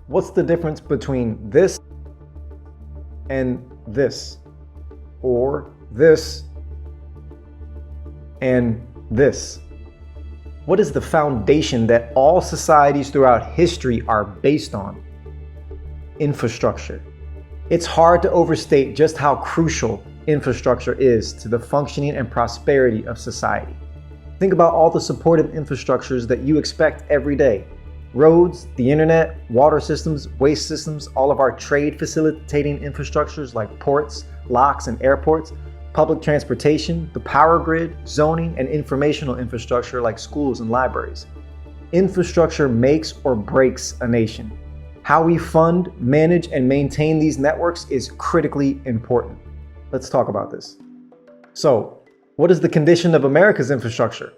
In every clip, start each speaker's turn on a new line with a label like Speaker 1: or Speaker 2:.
Speaker 1: What's the difference between this and this? Or this and this? What is the foundation that all societies throughout history are based on? Infrastructure. It's hard to overstate just how crucial infrastructure is to the functioning and prosperity of society. Think about all the supportive infrastructures that you expect every day. Roads, the internet, water systems, waste systems, all of our trade facilitating infrastructures like ports, locks, and airports, public transportation, the power grid, zoning, and informational infrastructure like schools and libraries. Infrastructure makes or breaks a nation. How we fund, manage, and maintain these networks is critically important. Let's talk about this. So, what is the condition of America's infrastructure?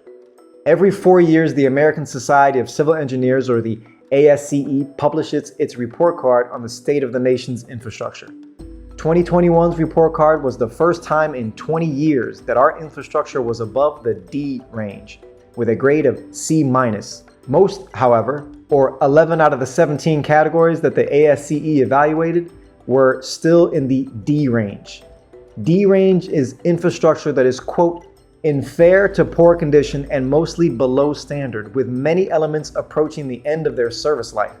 Speaker 1: Every 4 years, the American Society of Civil Engineers, or the ASCE, publishes its report card on the state of the nation's infrastructure. 2021's report card was the first time in 20 years that our infrastructure was above the D range, with a grade of C-. Most, however, or 11 out of the 17 categories that the ASCE evaluated, were still in the D range. D range is infrastructure that is, quote, in fair to poor condition and mostly below standard, with many elements approaching the end of their service life.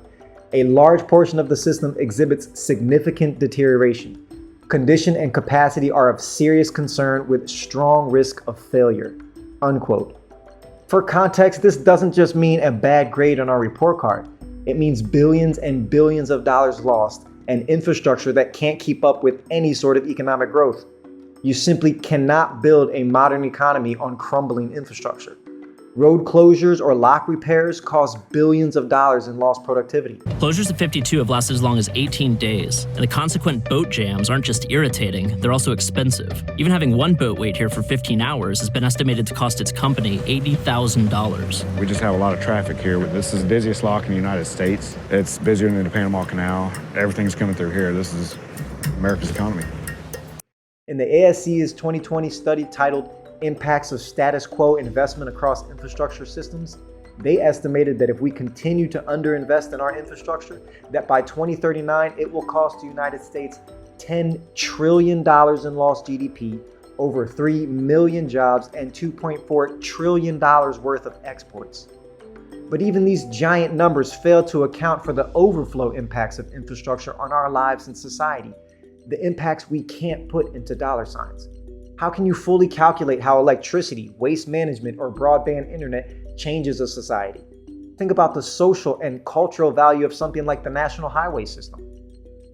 Speaker 1: A large portion of the system exhibits significant deterioration. Condition and capacity are of serious concern with strong risk of failure, unquote. For context, this doesn't just mean a bad grade on our report card. It means billions and billions of dollars lost and infrastructure that can't keep up with any sort of economic growth. You simply cannot build a modern economy on crumbling infrastructure. Road closures or lock repairs cost billions of dollars in lost productivity.
Speaker 2: Closures at 52 have lasted as long as 18 days, and the consequent boat jams aren't just irritating, they're also expensive. Even having one boat wait here for 15 hours has been estimated to cost its company $80,000.
Speaker 3: We just have a lot of traffic here. This is the busiest lock in the United States. It's busier than the Panama Canal. Everything's coming through here. This is America's economy.
Speaker 1: In the ASCE's 2020 study titled Impacts of Status Quo Investment Across Infrastructure Systems, they estimated that if we continue to underinvest in our infrastructure, that by 2039, it will cost the United States $10 trillion in lost GDP, over 3 million jobs, and $2.4 trillion worth of exports. But even these giant numbers fail to account for the overflow impacts of infrastructure on our lives and society, the impacts we can't put into dollar signs. How can you fully calculate how electricity, waste management, or broadband internet changes a society? Think about the social and cultural value of something like the national highway system.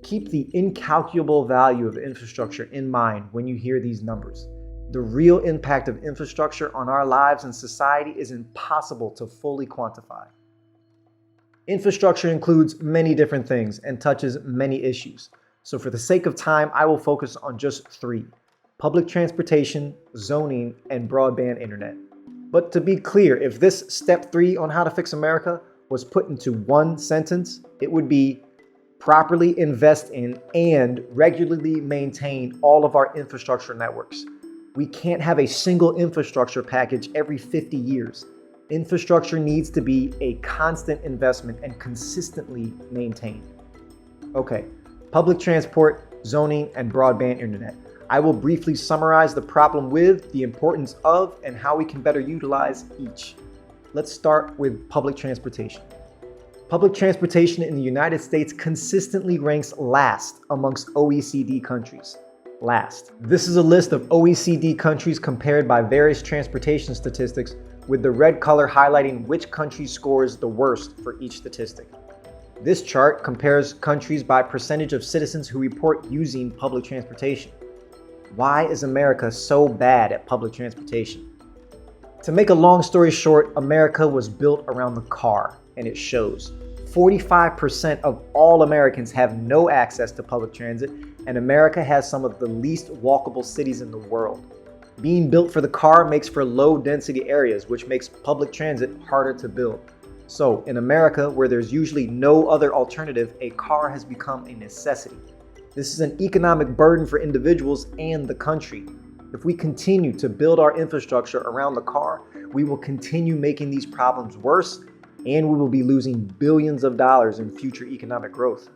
Speaker 1: Keep the incalculable value of infrastructure in mind when you hear these numbers. The real impact of infrastructure on our lives and society is impossible to fully quantify. Infrastructure includes many different things and touches many issues. So for the sake of time, I will focus on just 3. Public transportation, zoning, and broadband internet. But to be clear, if this step 3 on how to fix America was put into one sentence, it would be properly invest in and regularly maintain all of our infrastructure networks. We can't have a single infrastructure package every 50 years. Infrastructure needs to be a constant investment and consistently maintained. Okay, public transport, zoning, and broadband internet. I will briefly summarize the problem with, the importance of, and how we can better utilize each. Let's start with public transportation. Public transportation in the United States consistently ranks last amongst OECD countries. Last. This is a list of OECD countries compared by various transportation statistics, with the red color highlighting which country scores the worst for each statistic. This chart compares countries by percentage of citizens who report using public transportation. Why is America so bad at public transportation? To make a long story short, America was built around the car, and it shows. 45% of all Americans have no access to public transit, and America has some of the least walkable cities in the world. Being built for the car makes for low-density areas, which makes public transit harder to build. So, in America, where there's usually no other alternative, a car has become a necessity. This is an economic burden for individuals and the country. If we continue to build our infrastructure around the car, we will continue making these problems worse and we will be losing billions of dollars in future economic growth.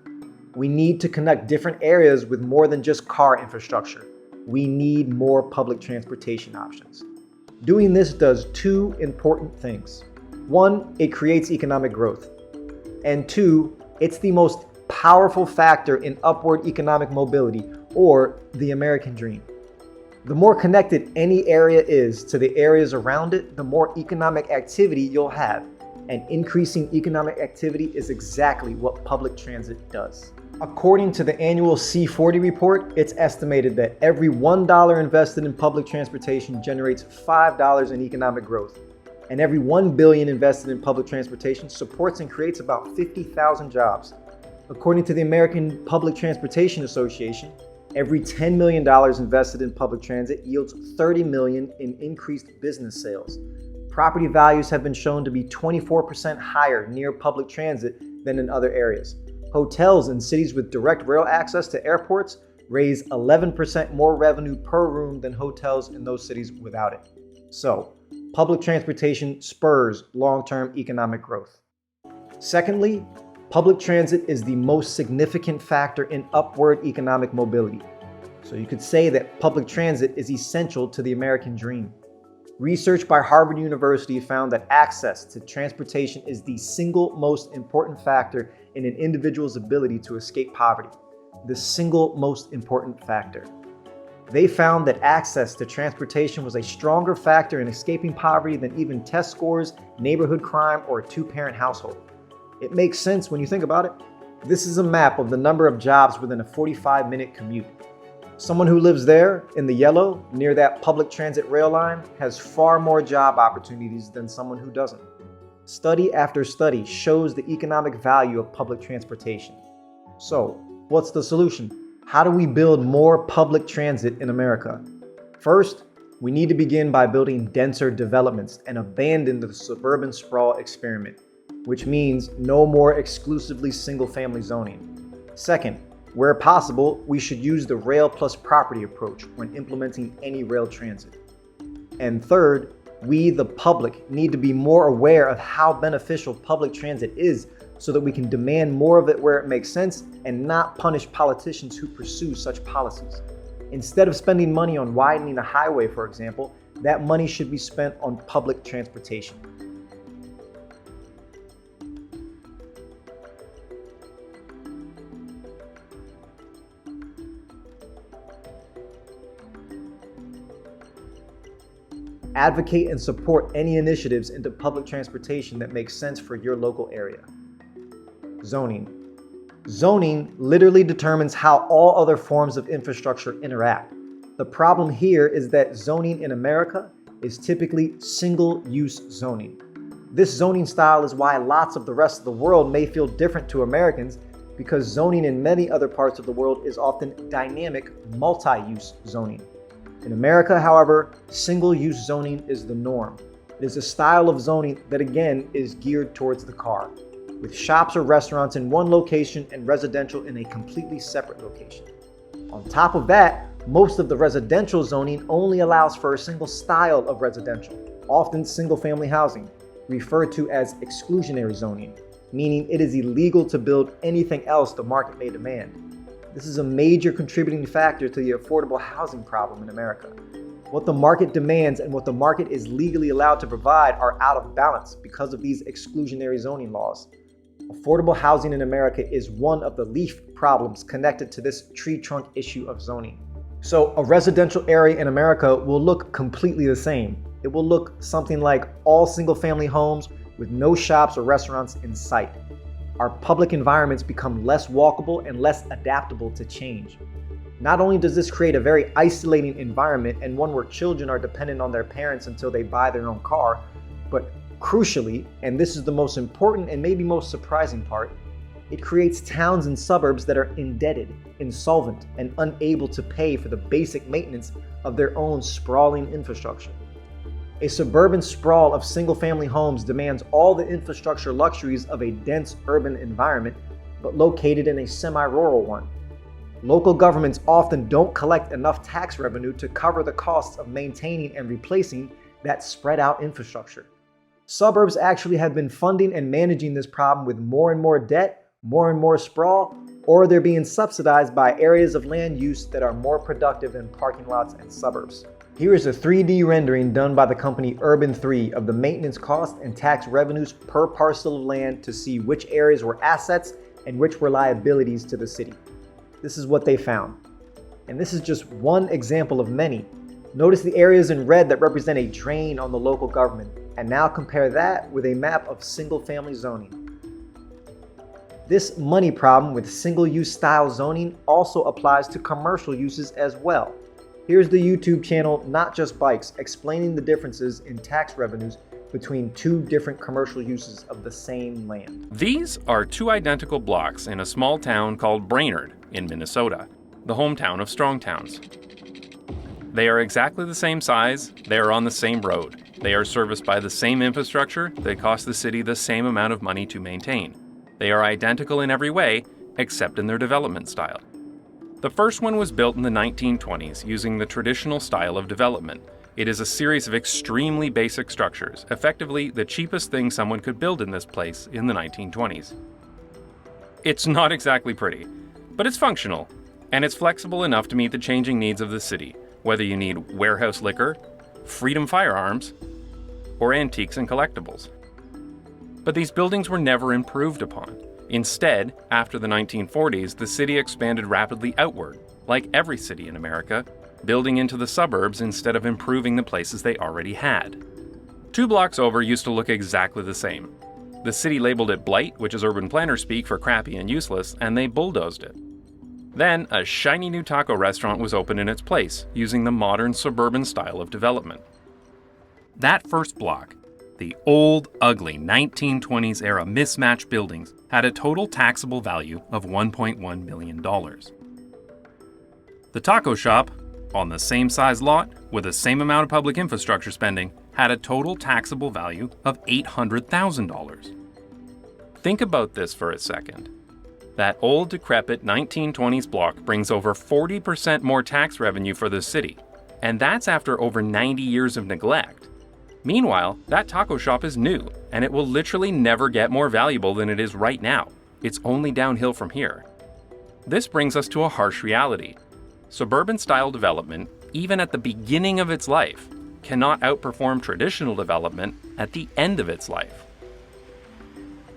Speaker 1: We need to connect different areas with more than just car infrastructure. We need more public transportation options. Doing this does two important things. One, it creates economic growth. And two, it's the most powerful factor in upward economic mobility, or the American dream. The more connected any area is to the areas around it, the more economic activity you'll have. And increasing economic activity is exactly what public transit does. According to the annual C40 report, it's estimated that every $1 invested in public transportation generates $5 in economic growth. And every $1 billion invested in public transportation supports and creates about 50,000 jobs. According to the American Public Transportation Association, every $10 million invested in public transit yields $30 million in increased business sales. Property values have been shown to be 24% higher near public transit than in other areas. Hotels in cities with direct rail access to airports raise 11% more revenue per room than hotels in those cities without it. So, public transportation spurs long-term economic growth. Secondly, public transit is the most significant factor in upward economic mobility. So you could say that public transit is essential to the American dream. Research by Harvard University found that access to transportation is the single most important factor in an individual's ability to escape poverty. The single most important factor. They found that access to transportation was a stronger factor in escaping poverty than even test scores, neighborhood crime, or a two-parent household. It makes sense when you think about it. This is a map of the number of jobs within a 45-minute commute. Someone who lives there, in the yellow, near that public transit rail line, has far more job opportunities than someone who doesn't. Study after study shows the economic value of public transportation. So, what's the solution? How do we build more public transit in America? First, we need to begin by building denser developments and abandon the suburban sprawl experiment, which means no more exclusively single-family zoning. Second, where possible, we should use the rail plus property approach when implementing any rail transit. And third, we, the public, need to be more aware of how beneficial public transit is so that we can demand more of it where it makes sense and not punish politicians who pursue such policies. Instead of spending money on widening a highway, for example, that money should be spent on public transportation. Advocate and support any initiatives into public transportation that make sense for your local area. Zoning. Zoning literally determines how all other forms of infrastructure interact. The problem here is that zoning in America is typically single-use zoning. This zoning style is why lots of the rest of the world may feel different to Americans, because zoning in many other parts of the world is often dynamic, multi-use zoning. In America, however, single-use zoning is the norm. It is a style of zoning that again is geared towards the car, with shops or restaurants in one location and residential in a completely separate location. On top of that, most of the residential zoning only allows for a single style of residential, often single-family housing, referred to as exclusionary zoning, meaning it is illegal to build anything else the market may demand. This is a major contributing factor to the affordable housing problem in America. What the market demands and what the market is legally allowed to provide are out of balance because of these exclusionary zoning laws. Affordable housing in America is one of the leaf problems connected to this tree trunk issue of zoning. So a residential area in America will look completely the same. It will look something like all single-family homes with no shops or restaurants in sight. Our public environments become less walkable and less adaptable to change. Not only does this create a very isolating environment and one where children are dependent on their parents until they buy their own car, but crucially, and this is the most important and maybe most surprising part, it creates towns and suburbs that are indebted, insolvent, and unable to pay for the basic maintenance of their own sprawling infrastructure. A suburban sprawl of single-family homes demands all the infrastructure luxuries of a dense urban environment, but located in a semi-rural one. Local governments often don't collect enough tax revenue to cover the costs of maintaining and replacing that spread-out infrastructure. Suburbs actually have been funding and managing this problem with more and more debt, more and more sprawl, or they're being subsidized by areas of land use that are more productive than parking lots and suburbs. Here is a 3D rendering done by the company Urban3 of the maintenance cost and tax revenues per parcel of land to see which areas were assets and which were liabilities to the city. This is what they found. And this is just one example of many. Notice the areas in red that represent a drain on the local government, and now compare that with a map of single-family zoning. This money problem with single-use style zoning also applies to commercial uses as well. Here's the YouTube channel Not Just Bikes explaining the differences in tax revenues between two different commercial uses of the same land.
Speaker 4: These are two identical blocks in a small town called Brainerd in Minnesota, the hometown of strong towns. They are exactly the same size, they are on the same road, they are serviced by the same infrastructure that costs the city the same amount of money to maintain. They are identical in every way, except in their development style. The first one was built in the 1920s using the traditional style of development. It is a series of extremely basic structures, effectively the cheapest thing someone could build in this place in the 1920s. It's not exactly pretty, but it's functional, and it's flexible enough to meet the changing needs of the city, whether you need warehouse liquor, freedom firearms, or antiques and collectibles. But these buildings were never improved upon. Instead, after the 1940s, the city expanded rapidly outward, like every city in America, building into the suburbs instead of improving the places they already had. 2 blocks over used to look exactly the same. The city labeled it blight, which is urban planner speak for crappy and useless, and they bulldozed it. Then, a shiny new taco restaurant was opened in its place, using the modern suburban style of development. That first block, the old, ugly 1920s era mismatched buildings, had a total taxable value of $1.1 million. The taco shop, on the same size lot with the same amount of public infrastructure spending, had a total taxable value of $800,000. Think about this for a second. That old, decrepit 1920s block brings over 40% more tax revenue for the city, and that's after over 90 years of neglect. Meanwhile, that taco shop is new, and it will literally never get more valuable than it is right now. It's only downhill from here. This brings us to a harsh reality. Suburban-style development, even at the beginning of its life, cannot outperform traditional development at the end of its life.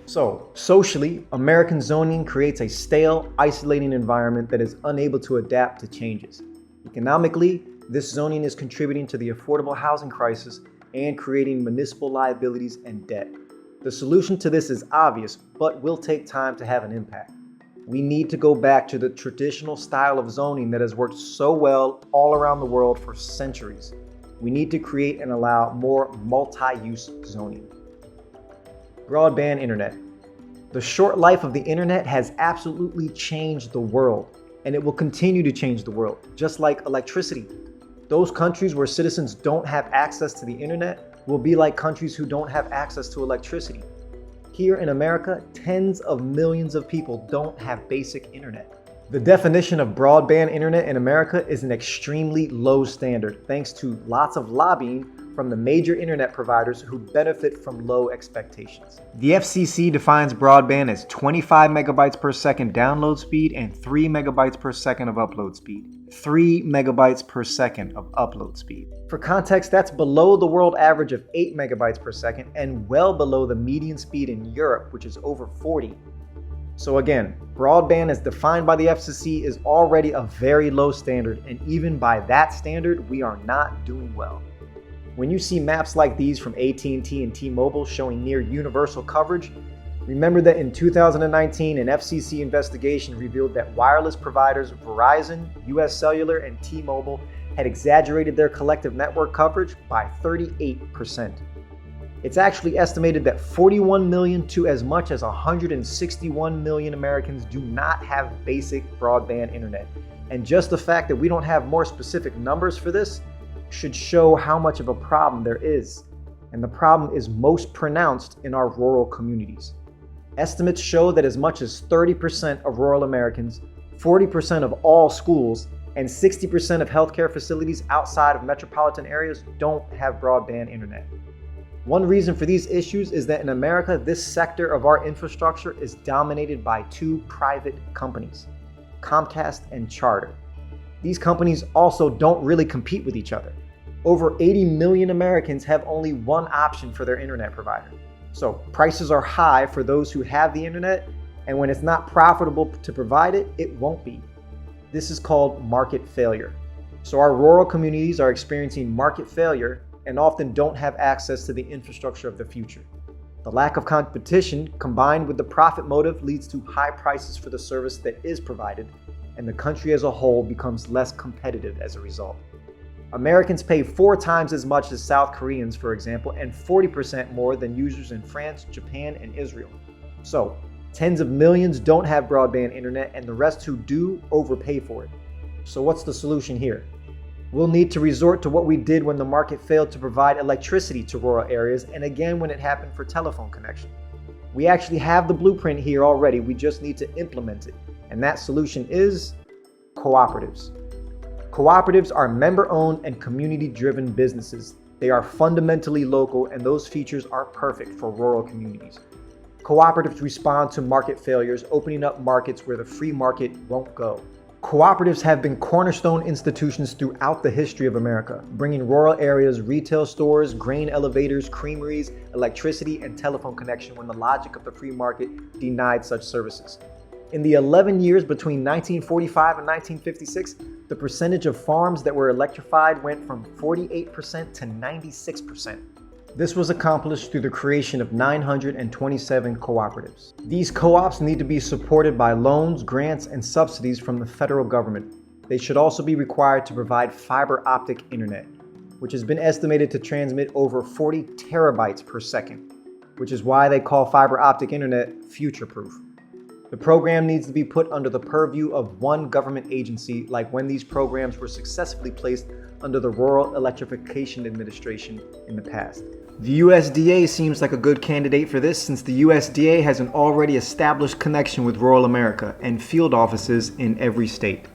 Speaker 1: So, socially, American zoning creates a stale, isolating environment that is unable to adapt to changes. Economically, this zoning is contributing to the affordable housing crisis and creating municipal liabilities and debt. The solution to this is obvious, but will take time to have an impact. We need to go back to the traditional style of zoning that has worked so well all around the world for centuries. We need to create and allow more multi-use zoning. Broadband internet. The short life of the internet has absolutely changed the world, and it will continue to change the world, just like electricity. Those countries where citizens don't have access to the internet will be like countries who don't have access to electricity. Here in America, tens of millions of people don't have basic internet. The definition of broadband internet in America is an extremely low standard, thanks to lots of lobbying from the major internet providers who benefit from low expectations. The FCC defines broadband as 25 megabytes per second download speed and 3 megabytes per second of upload speed. 3 megabytes per second of upload speed. For context, that's below the world average of 8 megabytes per second and well below the median speed in Europe, which is over 40. So again, broadband as defined by the FCC is already a very low standard, and even by that standard, we are not doing well. When you see maps like these from AT&T and T-Mobile showing near universal coverage, remember that in 2019, an FCC investigation revealed that wireless providers Verizon, US Cellular, and T-Mobile had exaggerated their collective network coverage by 38%. It's actually estimated that 41 million to as much as 161 million Americans do not have basic broadband internet. And just the fact that we don't have more specific numbers for this should show how much of a problem there is. And the problem is most pronounced in our rural communities. Estimates show that as much as 30% of rural Americans, 40% of all schools, and 60% of healthcare facilities outside of metropolitan areas don't have broadband internet. One reason for these issues is that in America, this sector of our infrastructure is dominated by two private companies, Comcast and Charter. These companies also don't really compete with each other. Over 80 million Americans have only one option for their internet provider. So prices are high for those who have the internet, and when it's not profitable to provide it, it won't be. This is called market failure. So our rural communities are experiencing market failure and often don't have access to the infrastructure of the future. The lack of competition combined with the profit motive leads to high prices for the service that is provided, and the country as a whole becomes less competitive as a result. Americans pay 4 times as much as South Koreans, for example, and 40% more than users in France, Japan, and Israel. So, tens of millions don't have broadband internet, and the rest who do overpay for it. So what's the solution here? We'll need to resort to what we did when the market failed to provide electricity to rural areas, and again when it happened for telephone connection. We actually have the blueprint here already, we just need to implement it. And that solution is cooperatives. Cooperatives are member-owned and community-driven businesses. They are fundamentally local, and those features are perfect for rural communities. Cooperatives respond to market failures, opening up markets where the free market won't go. Cooperatives have been cornerstone institutions throughout the history of America, bringing rural areas retail stores, grain elevators, creameries, electricity, and telephone connection when the logic of the free market denied such services. In the 11 years between 1945 and 1956, the percentage of farms that were electrified went from 48% to 96%. This was accomplished through the creation of 927 cooperatives. These co-ops need to be supported by loans, grants, and subsidies from the federal government. They should also be required to provide fiber optic internet, which has been estimated to transmit over 40 terabytes per second, which is why they call fiber optic internet future-proof. The program needs to be put under the purview of one government agency, like when these programs were successfully placed under the Rural Electrification Administration in the past. The USDA seems like a good candidate for this, since the USDA has an already established connection with rural America and field offices in every state.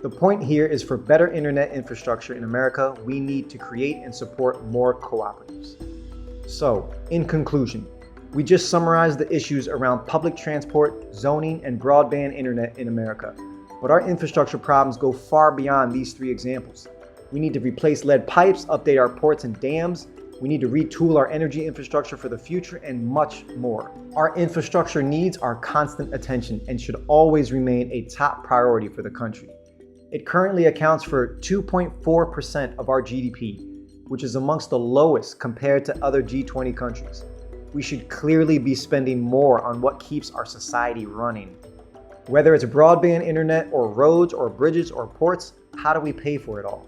Speaker 1: The point here is for better internet infrastructure in America, we need to create and support more cooperatives. So, in conclusion, we just summarized the issues around public transport, zoning, and broadband internet in America. But our infrastructure problems go far beyond these 3 examples. We need to replace lead pipes, update our ports and dams. We need to retool our energy infrastructure for the future, and much more. Our infrastructure needs our constant attention and should always remain a top priority for the country. It currently accounts for 2.4% of our GDP, which is amongst the lowest compared to other G20 countries. We should clearly be spending more on what keeps our society running. Whether it's broadband internet or roads or bridges or ports, how do we pay for it all?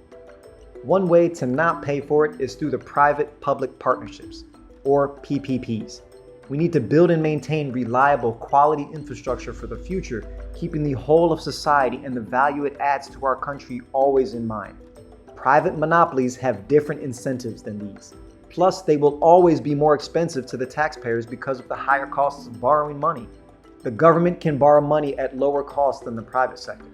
Speaker 1: One way to not pay for it is through the private-public partnerships, or PPPs. We need to build and maintain reliable, quality infrastructure for the future, keeping the whole of society and the value it adds to our country always in mind. Private monopolies have different incentives than these. Plus, they will always be more expensive to the taxpayers because of the higher costs of borrowing money. The government can borrow money at lower costs than the private sector.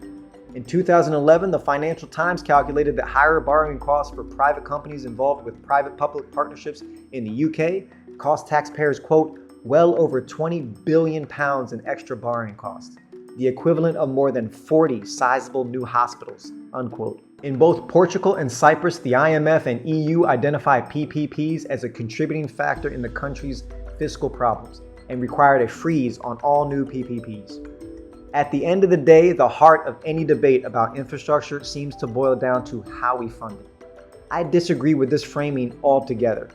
Speaker 1: In 2011, the Financial Times calculated that higher borrowing costs for private companies involved with private-public partnerships in the UK cost taxpayers, quote, well over £20 billion in extra borrowing costs, the equivalent of more than 40 sizable new hospitals, unquote. In both Portugal and Cyprus, the IMF and EU identify PPPs as a contributing factor in the country's fiscal problems and required a freeze on all new PPPs. At the end of the day, the heart of any debate about infrastructure seems to boil down to how we fund it. I disagree with this framing altogether.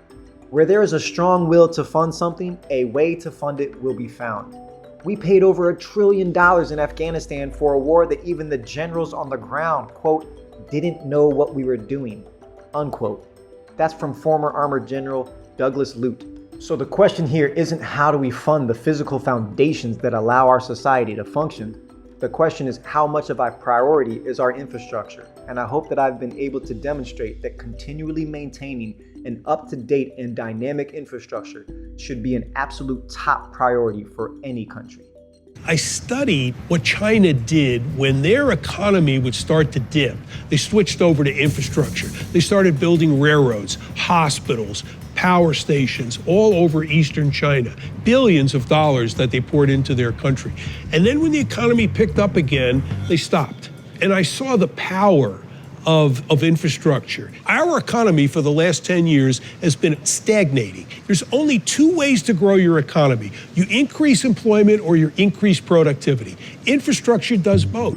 Speaker 1: Where there is a strong will to fund something, a way to fund it will be found. We paid over $1 trillion in Afghanistan for a war that even the generals on the ground, quote, didn't know what we were doing, unquote. That's from former Armored General Douglas Lute. So the question here isn't how do we fund the physical foundations that allow our society to function. The question is how much of a priority is our infrastructure? And I hope that I've been able to demonstrate that continually maintaining an up-to-date and dynamic infrastructure should be an absolute top priority for any country.
Speaker 5: I studied what China did when their economy would start to dip. They switched over to infrastructure. They started building railroads, hospitals, power stations all over eastern China, billions of dollars that they poured into their country. And then when the economy picked up again, they stopped. And I saw the power of infrastructure. Our economy for the last 10 years has been stagnating. There's only two ways to grow your economy. You increase employment or you increase productivity. Infrastructure does both.